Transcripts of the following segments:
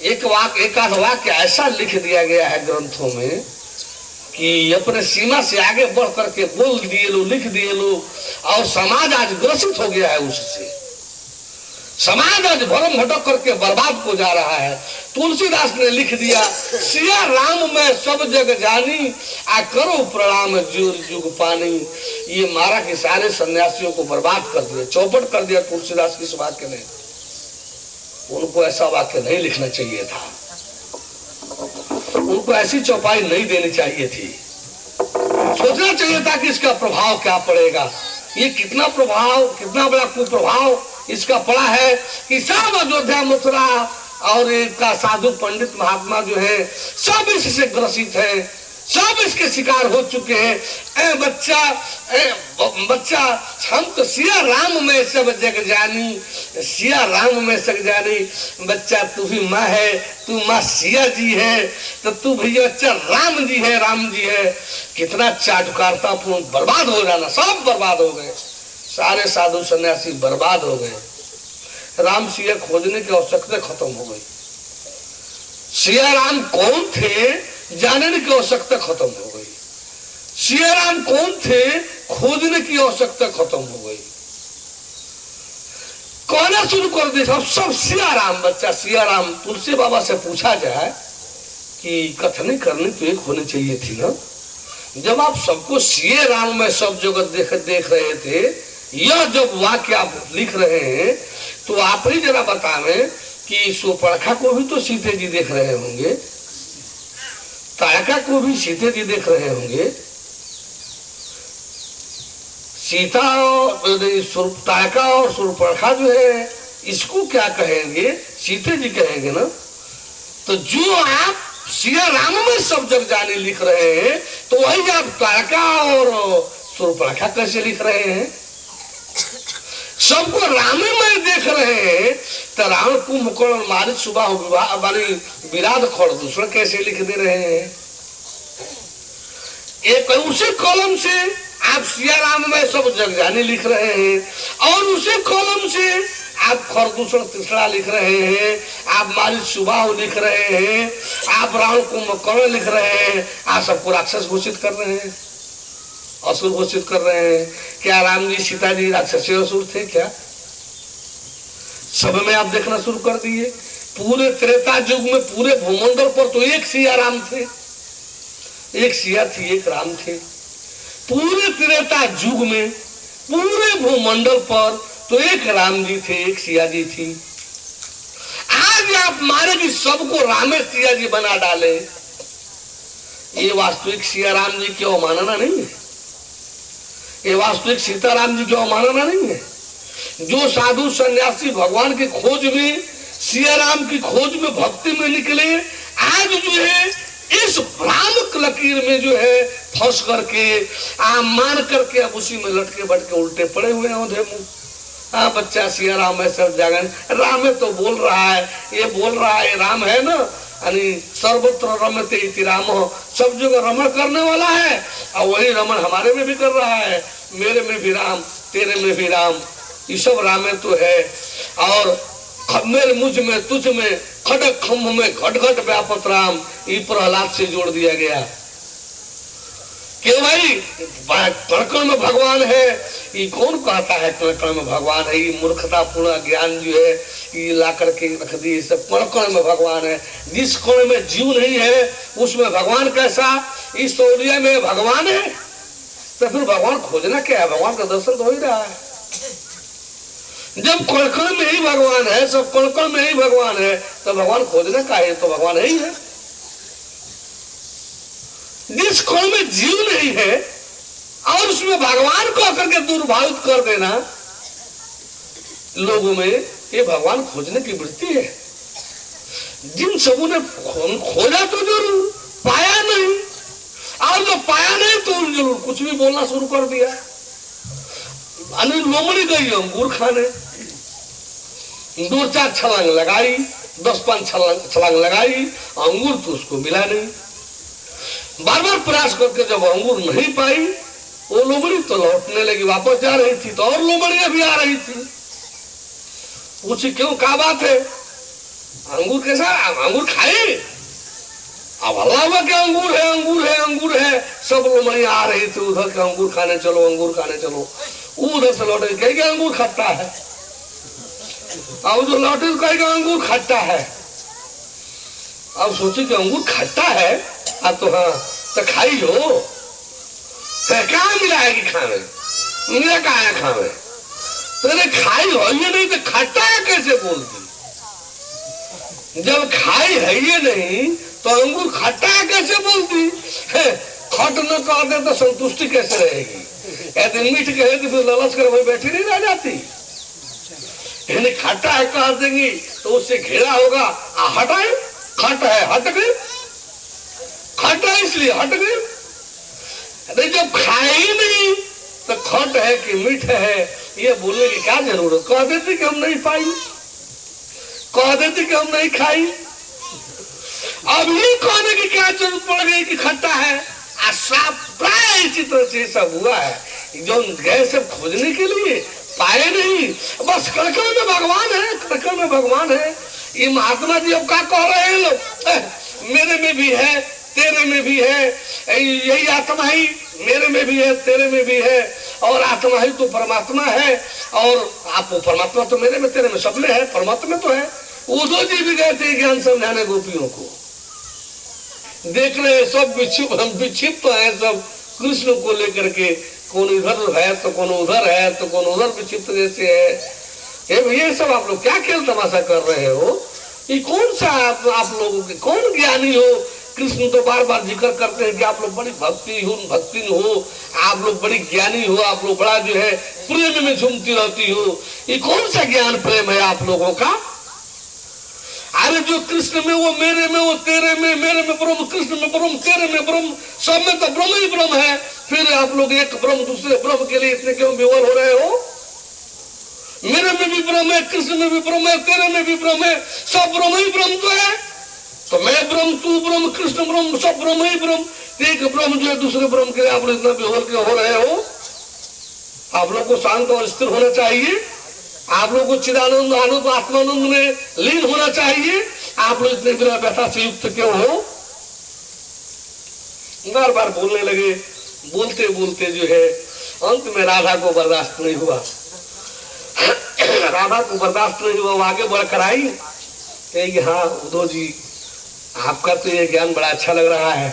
एक आध वाक्य ऐसा लिख दिया गया है ग्रंथों में कि अपने सीमा से आगे बढ़ करके बोल दिए लोग, लिख दिए लोग, और समाज आज ग्रसित हो गया है उससे। समाज आज भरम भटक करके बर्बाद हो जा रहा है। तुलसीदास ने लिख दिया, सिया राम में सब जग जानी, आ करो प्रणाम जुग जुग पानी। ये मारा के सारे सन्यासियों को बर्बाद कर दिया, चौपट कर दिया तुलसीदास की इस वाक्य ने। उनको ऐसा वाक्य नहीं लिखना चाहिए था, उनको ऐसी चौपाई नहीं देनी चाहिए थी। सोचना चाहिए था कि इसका प्रभाव क्या पड़ेगा। ये कितना प्रभाव, कितना बड़ा कुप्रभाव इसका पड़ा है कि सब अयोध्या मथुरा और इनका साधु पंडित महात्मा जो है सब इससे ग्रसित है, सब इसके शिकार हो चुके हैं। बच्चा हम तो सिया राम में सब जग जानी, सिया राम में सब जानी। बच्चा तू भी माँ है, तू माँ सिया जी है, तो तू भैया बच्चा राम जी है, राम जी है। कितना चाटुकारता पूर्ण बर्बाद हो जाना, सब बर्बाद हो गए, सारे साधु सन्यासी बर्बाद हो गए। राम सिया खोजने की आवश्यकता खत्म हो गई। सिया राम कौन थे जानने की आवश्यकता खत्म हो गई। सिया राम कौन थे खोजने की आवश्यकता खत्म हो गई। कहना शुरू कर दिया सब सिया राम। बच्चा सिया राम, तुलसी बाबा से पूछा जाए कि कथनी करनी तो एक होनी चाहिए थी ना। जब आप सबको सिया राम में सब जगह देख रहे थे, यह जब वाक्य आप लिख रहे हैं तो आप ही जरा बतावें कि सुपर्णखा को भी तो सीते जी देख रहे होंगे, तारका को भी सीते जी देख रहे होंगे। सीता और तारका और सुपर्णखा जो है इसको क्या कहेंगे, सीते जी कहेंगे ना। तो जो आप सिया राम में सब जग जाने लिख रहे हैं, तो वही आप तारका और सुपर्णखा कैसे लिख रहे हैं। सबको रामे में देख रहे हैं, तो रावण कुंभकर्ण मारिच सुबह वाली विराट खड़ दूसरा कैसे लिख दे रहे हैं। एक उसी कलम से आप सिया राम में सब जग जाने लिख रहे हैं, और उसी कलम से आप खरदूषण तीसरा लिख रहे हैं, आप मारिच सुबह लिख रहे हैं, आप रावण कुंभकर्ण लिख रहे हैं। आप सबको राक्षस घोषित कर रहे हैं, असुर घोषित कर रहे हैं। क्या राम जी सीता जी राक्षसी असुर थे क्या? सब में आप देखना शुरू कर दिए। पूरे त्रेता युग में पूरे भूमंडल पर तो एक सिया राम थे, एक सिया थी, एक राम थे। पूरे त्रेता युग में पूरे भूमंडल पर तो एक राम जी थे, एक सिया जी थी। आज आप मारे कि सबको रामे सिया जी बना डाले। ये वास्तविक सिया राम जी की अवमानना नहीं है, ये वास्तविक सीताराम जी की अवमानना नहीं है। जो साधु सन्यासी भगवान की खोज में, सिया राम की खोज में, भक्ति में निकले, आज जो है इस भ्रामक लकीर में जो है फंस करके मान करके अब उसी में लटके बटके उल्टे पड़े हुए हैं। हाँ बच्चा सिया राम है सब जगह, राम है तो बोल रहा है, ये बोल रहा है राम है ना, यानी सर्वत्र रमते इति रामो, सब जगह रमण करने वाला है। और वही रमण हमारे में भी कर रहा है, मेरे में भी राम, तेरे में भी राम, ये सब रामे तो है। और मेरे मुझ में तुझ में खड़क खम्भ में घट घट व्यापत राम, ये प्रहलाद से जोड़ दिया गया कि भाई कण में भगवान है। ये कौन कहता है कण में भगवान है? ये मूर्खता पूर्ण ज्ञान जो है ये ला करके रख दी। सब कण में भगवान है, जिस कण में जीव नहीं है उसमें भगवान कैसा? इस तौलिया में भगवान है, तो फिर भगवान खोजना क्या है? भगवान का दर्शन तो हो ही रहा है। जब कण में ही भगवान है, सब कण में ही भगवान है, तो भगवान खोजना का है? तो भगवान है ही है। जिस कण में जीव नहीं है और उसमें भगवान को आकर के दुर्भावित कर देना लोगों में, ये भगवान खोजने की वृत्ति है। जिन सबों ने खोजा तो जरूर, पाया नहीं, और जो पाया नहीं तो जरूर कुछ भी बोलना शुरू कर दिया। अनिल लोमड़ी गई अंगूर खाने, 2-4 छलांग लगाई, 10-5 छलांग लगाई, अंगूर तो उसको मिला नहीं। बार बार प्रयास करके जब अंगूर नहीं पाई, वो लोमड़ी तो लौटने लगी, वापस जा रही थी तो और लोमड़ियां भी आ रही थी। पूछी क्यों, क्या बात है? अंगूर कैसा, अंगूर खाए? अब हल्ला हुआ क्या अंगूर है, अंगूर है, अंगूर है। सब लोग मणि आ रहे थे उधर के, अंगूर खाने चलो, अंगूर खाने चलो। उधर से लौटे कहेगा अंगूर खट्टा है, अब जो लौटे कहेगा अंगूर खट्टा है। अब सोचे कि अंगूर खट्टा है, अब तो हाँ तो खाई हो, क्या मिला है कि खाने, मिला कहा है खाने? तेरे खाई हो ये नहीं तो खट्टा है कैसे बोलती? जब खाई है ये नहीं तो अंगूर खट्टा है कैसे बोलती है? खट न कह दे तो संतुष्टि कैसे रहेगी? यदि मीठ कहे तो फिर ललच कर वही बैठी नहीं रह जाती। यानी खट्टा है कह देंगी तो उससे घेरा होगा, हटाए खट है, हट गए, खट्टा इसलिए हट गए। नहीं जब खाए ही नहीं तो खट है कि मीठ है ये बोलने की क्या जरूरत? कह देती कि हम नहीं पाई, कह देती कि हम नहीं खाई। अब ये कहने की क्या जरूरत पड़ गई कि खट्टा है? प्राय इसी तरह से सब हुआ है। जो गए सब खोजने के लिए पाए नहीं, बस कड़कड़ में भगवान है, कड़कड़ में भगवान है। ये महात्मा जी अब क्या कह रहे हैं लोग, मेरे में भी है तेरे में भी है, यही आत्मा ही मेरे में भी है तेरे में भी है, और आत्मा ही तो परमात्मा है, और आप परमात्मा तो मेरे में तेरे में सब में है, परमात्मा तो है। उद्धव जी भी गए थे ज्ञान समझाने गोपियों को, देख रहे सब विक्षिप्त तो है सब कृष्ण को लेकर के, कौन इधर है तो कौन उधर है तो कौन उधर विक्षिप्त जैसे है। ये सब आप लोग क्या खेल तमाशा कर रहे हो? ये कौन सा आप लोगों के कौन ज्ञानी हो? कृष्ण तो बार बार जिक्र करते हैं कि आप लोग बड़ी भक्ति हो, आप लोग बड़ी ज्ञानी हो, आप लोग बड़ा जो है प्रेम में झूमती रहती हो। ये कौन सा ज्ञान प्रेम है आप लोगों का? अरे जो कृष्ण में वो मेरे में, वो तेरे में, मेरे में ब्रह्म, कृष्ण में ब्रह्म, तेरे में ब्रह्म, सब में तो ब्रह्म ही ब्रह्म है। फिर आप लोग एक ब्रह्म दूसरे ब्रह्म के लिए इतने क्यों विवल हो रहे हो? मेरे में भी ब्रह्म है, कृष्ण में भी ब्रह्म है, तेरे में भी ब्रह्म है, सब ब्रह्म ही ब्रह्म तो है। तो मैं ब्रह्म, तू ब्रह्म, कृष्ण ब्रह्म, सब ब्रह्म ही ब्रह्म। एक ब्रह्म जो है दूसरे ब्रह्म के लिए आप लोग इतना विवल क्यों हो रहे हो? आप लोग को शांत और स्थिर होना चाहिए, आप लोग को चिदानंद आनंद आत्मानंद में लीन होना चाहिए। आप लोग इतने बिना व्यथा से युक्त क्यों हो? बार बार बोलने लगे, बोलते बोलते जो है अंत में राधा को बर्दाश्त नहीं हुआ। राधा को बर्दाश्त नहीं हुआ, वो आगे बढ़कर आई, कहेगी हाँ उद्धव जी आपका तो ये ज्ञान बड़ा अच्छा लग रहा है,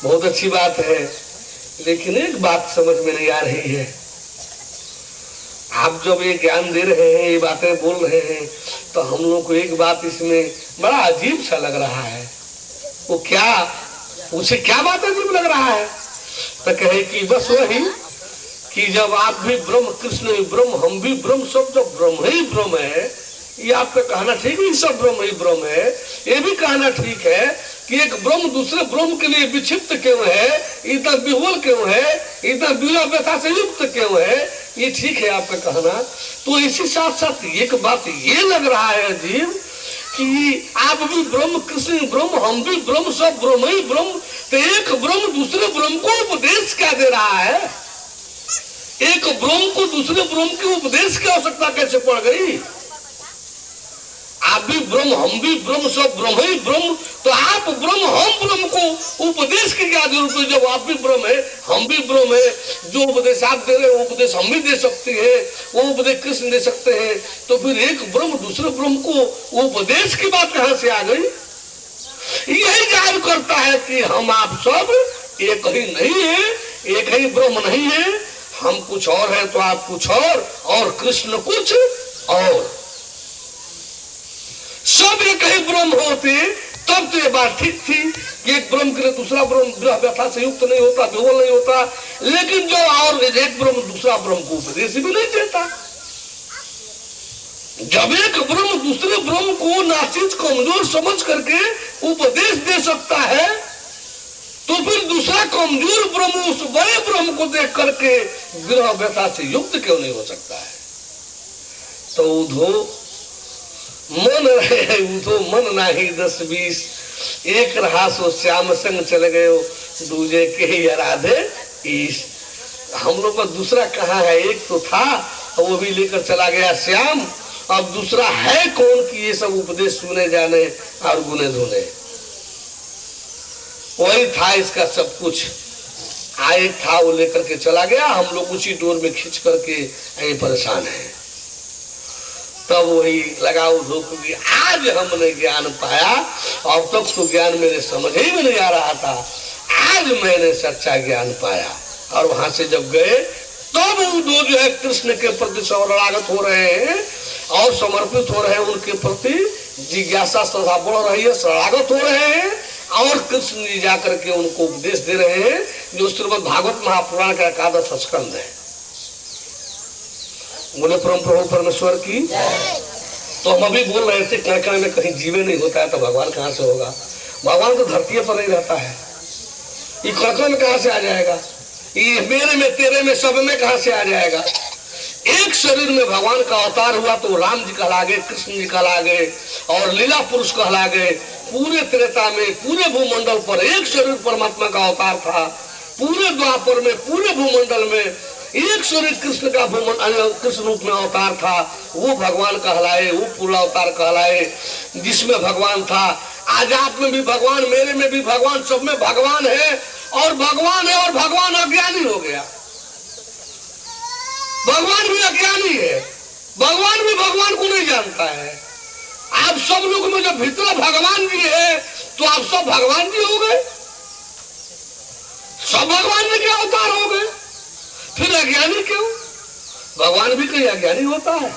बहुत अच्छी बात है, लेकिन एक बात समझ में नहीं आ रही है। आप जब ये ज्ञान दे रहे हैं, ये बातें बोल रहे हैं, तो हम लोग को एक बात इसमें बड़ा अजीब सा लग रहा है। वो क्या, उसे क्या बात अजीब लग रहा है? तो कहे कि बस वही कि जब आप भी ब्रह्म, कृष्ण भी ब्रह्म, हम भी ब्रह्म, सब जब ब्रह्म ही ब्रह्म है, ये आपका कहना ठीक है, सब ब्रह्म ही ब्रह्म है। ये भी कहना ठीक है कि एक ब्रह्म दूसरे ब्रह्म के लिए विक्षिप्त क्यों है, इतना विह्वल क्यों है, इतना विला व्यथा से युक्त क्यों है, ये ठीक है आपका कहना। तो इसी साथ साथ एक बात ये लग रहा है अजीब कि आप भी ब्रह्म, कृष्ण ब्रह्म, हम भी ब्रह्म, सब ब्रह्म ही ब्रह्म, तो एक ब्रह्म दूसरे ब्रह्म को उपदेश क्या दे रहा है? एक ब्रह्म को दूसरे ब्रह्म की उपदेश की आवश्यकता कैसे पड़ गई? आप भी ब्रह्म, हम भी ब्रह्म, सब ब्रह्म ही ब्रह्म, तो आप ब्रह्म हम ब्रह्म को उपदेश की क्या जरूरत है? जब आप भी ब्रह्म है, हम भी ब्रह्म है, जो उपदेश आप दे रहे हो उपदेश हम भी दे सकते हैं, वो उपदेश कृष्ण दे सकते हैं, तो फिर एक ब्रह्म दूसरे ब्रह्म को उपदेश की बात कहां से आ गई? यही जाहिर करता है कि हम आप सब एक ही नहीं है, एक ही ब्रह्म नहीं है, हम कुछ और है तो आप कुछ और कृष्ण कुछ और। सब एक ही ब्रह्म होते तब तो ये बात ठीक थी कि एक ब्रह्म के लिए दूसरा ब्रह्म ग्रह व्यथा से युक्त नहीं होता, विवल नहीं होता। लेकिन जो और एक ब्रह्म दूसरा ब्रह्म को उपदेश भी नहीं देता। जब एक ब्रह्म दूसरे ब्रह्म को नाचित कमजोर समझ करके उपदेश दे सकता है, तो फिर दूसरा कमजोर ब्रह्म उस बड़े ब्रह्म को देख करके ग्रह व्यथा से युक्त क्यों नहीं हो सकता है? तो उधो मन रहे, उधो मन नाही 10-20, एक रहा सो श्याम संग चले गए, दूजे के ही आराधे ईश। हम लोग का दूसरा कहाँ है? एक तो था वो भी लेकर चला गया श्याम, अब दूसरा है कौन कि ये सब उपदेश सुने जाने और गुने धुने। वही था इसका सब कुछ। आए था वो लेकर के चला गया, हम लोग उसी डोर में खींच करके यहीं परेशान हैं। तब वही लगाओ धोख भी, आज हमने ज्ञान पाया, और तक तो ज्ञान मेरे समझ ही में नहीं आ रहा था, आज मैंने सच्चा ज्ञान पाया। और वहां से जब गए तब वो दो जो है कृष्ण के प्रति शरणागत हो रहे हैं और समर्पित हो रहे हैं, उनके प्रति जिज्ञासा सदा बढ़ रही है, शरणागत हो रहे हैं। और कृष्ण जी जाकर के उनको उपदेश दे रहे हैं, जो श्रीमद् भागवत महापुराण का 11 स्कंद है। बोले परम प्रभु परमेश्वर की। तो हम अभी बोल रहे थे कण में कहीं जीवे नहीं होता है तो भगवान कहाँ से होगा? भगवान तो धरती पर नहीं रहता है, ये कण में कहाँ से आ जाएगा? ये मेरे में तेरे में सब में कहाँ से आ जाएगा? एक शरीर में भगवान का अवतार हुआ तो राम जी कहला गए, कृष्ण जी कहला गए और लीला पुरुष कहला गए। पूरे त्रेता में पूरे भूमंडल पर एक शरीर परमात्मा का अवतार था। पूरे द्वापर में पूरे भूमंडल में एक शरीर कृष्ण का कृष्ण रूप में अवतार था। वो भगवान कहलाए, वो पूरा अवतार कहलाए जिसमें भगवान था। आज आप में भी भगवान, मेरे में भी भगवान, सब में भगवान है। और भगवान है और भगवान अज्ञानी हो गया। भगवान भी अज्ञानी है, भगवान भी भगवान को नहीं जानता है। आप सब लोग में जब भीतर भगवान जी है तो आप सब भगवान जी हो गए, सब भगवान जी के अवतार हो गए। फिर अज्ञानी क्यों? भगवान भी कहीं अज्ञानी होता है?